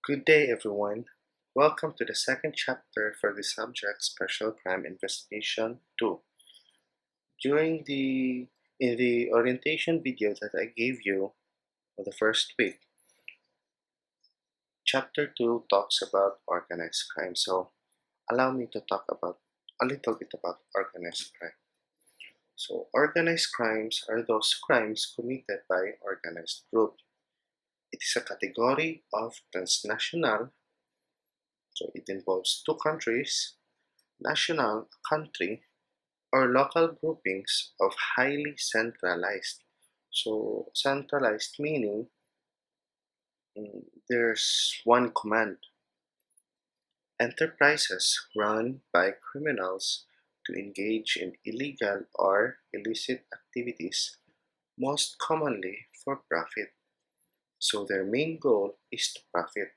Good day, everyone. Welcome to the second chapter for the subject Special Crime Investigation 2. During in the orientation video that I gave you for the first week, chapter 2 talks about organized crime. So, allow me to talk about a little bit about organized crime. So, organized crimes are those crimes committed by organized group. It is a category of transnational, so it involves two countries, national, country, or local groupings of highly centralized. So, centralized meaning there's one command. Enterprises run by criminals to engage in illegal or illicit activities, most commonly for profit. So, their main goal is to profit.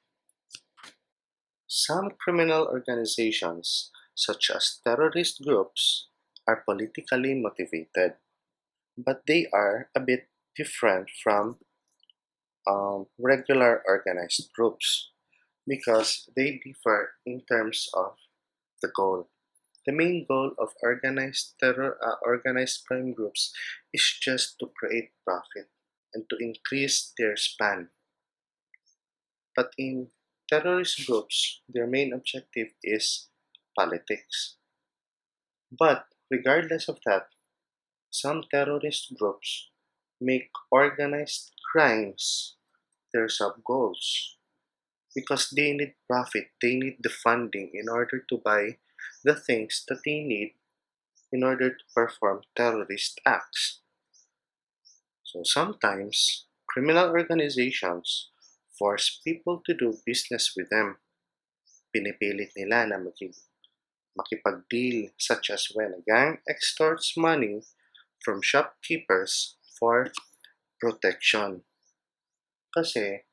Some criminal organizations, such as terrorist groups, are politically motivated, but they are a bit different from regular organized groups because they differ in terms of the goal. The main goal of organized crime groups is just to create profit and to increase their span. But in terrorist groups, their main objective is politics. But regardless of that, some terrorist groups make organized crimes their sub goals because they need profit, they need the funding in order to buy the things that they need in order to perform terrorist acts. So sometimes criminal organizations force people to do business with them. Pinipilit nila na makipag-deal such as when a gang extorts money from shopkeepers for protection. Kasi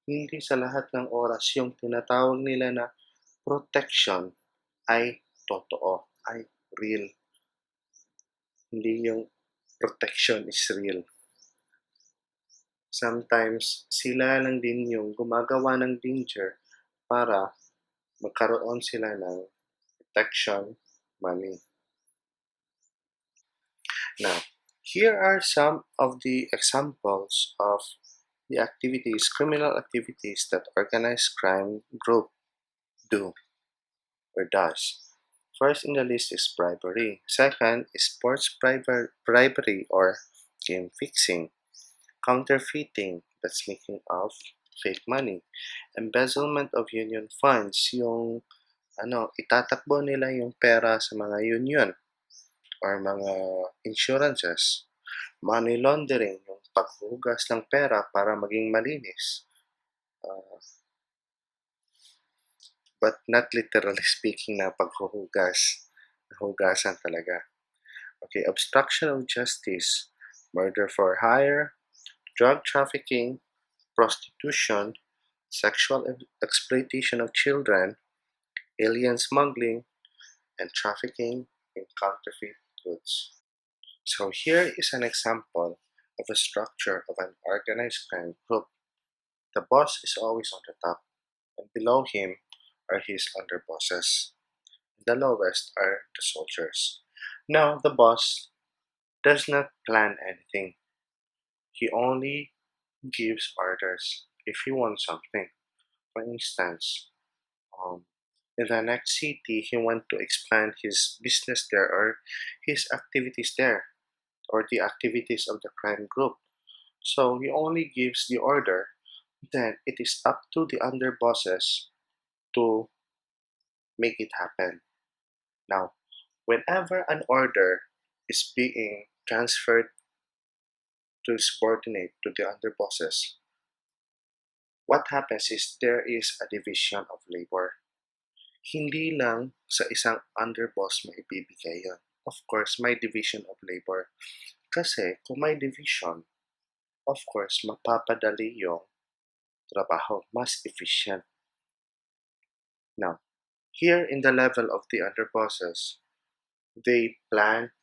hindi sa lahat ng oras yung tinatawag nila na protection ay totoo, ay real. Hindi yung protection is real. Sometimes, sila lang din yung gumagawa ng danger para magkaroon sila ng protection money. Now, here are some of the examples of the activities, criminal activities that organized crime group do or does. First in the list is bribery. Second is sports bribery or game fixing. Counterfeiting, that's making of fake money. Embezzlement of union funds, yung itatakbo nila yung pera sa mga union or mga insurances. Money laundering, yung paghugas ng pera para maging malinis. But not literally speaking na paghuhugas. Hugasan talaga. Okay, obstruction of justice, murder for hire, drug trafficking, prostitution, sexual exploitation of children, alien smuggling, and trafficking in counterfeit goods. So here is an example of a structure of an organized crime group. The boss is always on the top, and below him are his underbosses. The lowest are the soldiers. Now, the boss does not plan anything. He only gives orders if he wants something. For instance, um, in the next city, he wants to expand his business there or his activities there or the activities of the crime group. So he only gives the order, then it is up to the underbosses to make it happen. Now, whenever an order is being transferred to subordinate to the underbosses, what happens is there is a division of labor. Hindi lang sa isang underboss maibibigay yun. Of course, may division of labor. Kasi kung may division, of course, mapapadali yung trabaho, mas efficient. Now, here in the level of the underbosses, they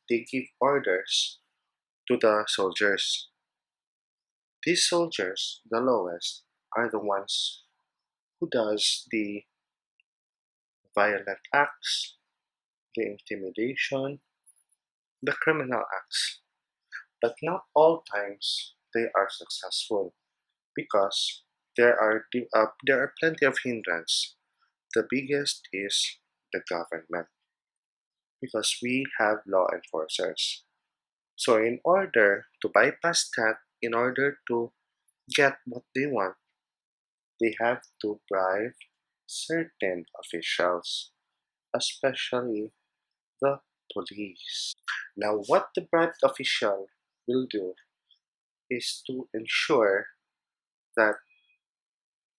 give orders to the soldiers. These soldiers, the lowest, are the ones who does the violent acts, the intimidation, the criminal acts. But not all times they are successful because there are plenty of hindrance. The biggest is the government because we have law enforcers. So in order to bypass that, in order to get what they want, they have to bribe certain officials, especially the police. Now, what the bribed official will do is to ensure that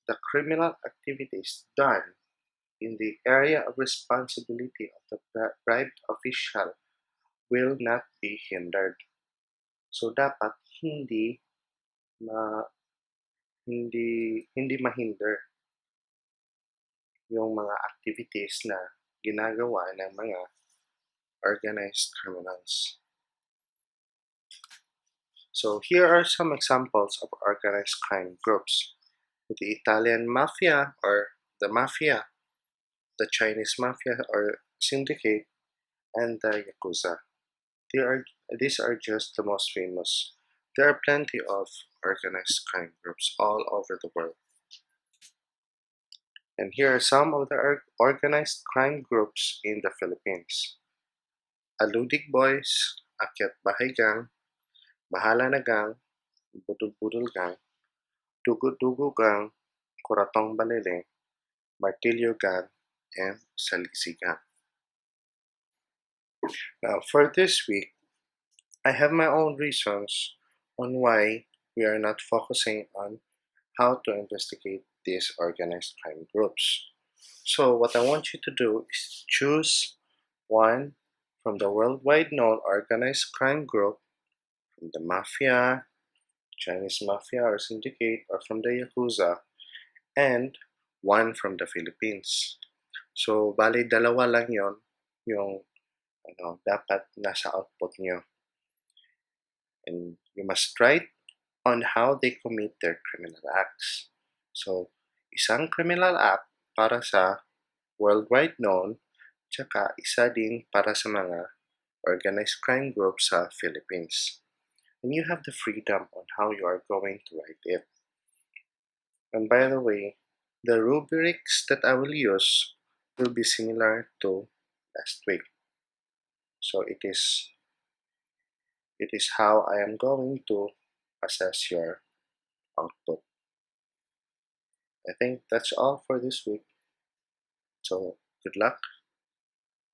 the criminal activities done in the area of responsibility of the bribed official will not be hindered. So dapat ma, hindi mahinder yung mga activities na ginagawa ng mga organized criminals. So here are some examples of organized crime groups. The Italian mafia or the mafia, the Chinese mafia or syndicate, and the Yakuza. These are just the most famous. There are plenty of organized crime groups all over the world. And here are some of the organized crime groups in the Philippines. Aludig Boys, Akyat Bahay Gang, Bahala na Gang, Budol-Budol Gang, Dugo-Dugo Gang, Kuratong Balele, Martilyo Gang, and Salisi Gang. Now, for this week, I have my own reasons on why we are not focusing on how to investigate these organized crime groups. So, what I want you to do is choose one from the worldwide known organized crime group, from the mafia, Chinese mafia or syndicate, or from the Yakuza, and one from the Philippines. So, bali dalawa lang yon yung dapat nasa output nyo. And you must write on how they commit their criminal acts. So, isang criminal act para sa worldwide known, tsaka isa din para sa mga organized crime groups sa Philippines. And you have the freedom on how you are going to write it. And by the way, the rubrics that I will use will be similar to last week. So it is how I am going to assess your output. I think that's all for this week. So good luck.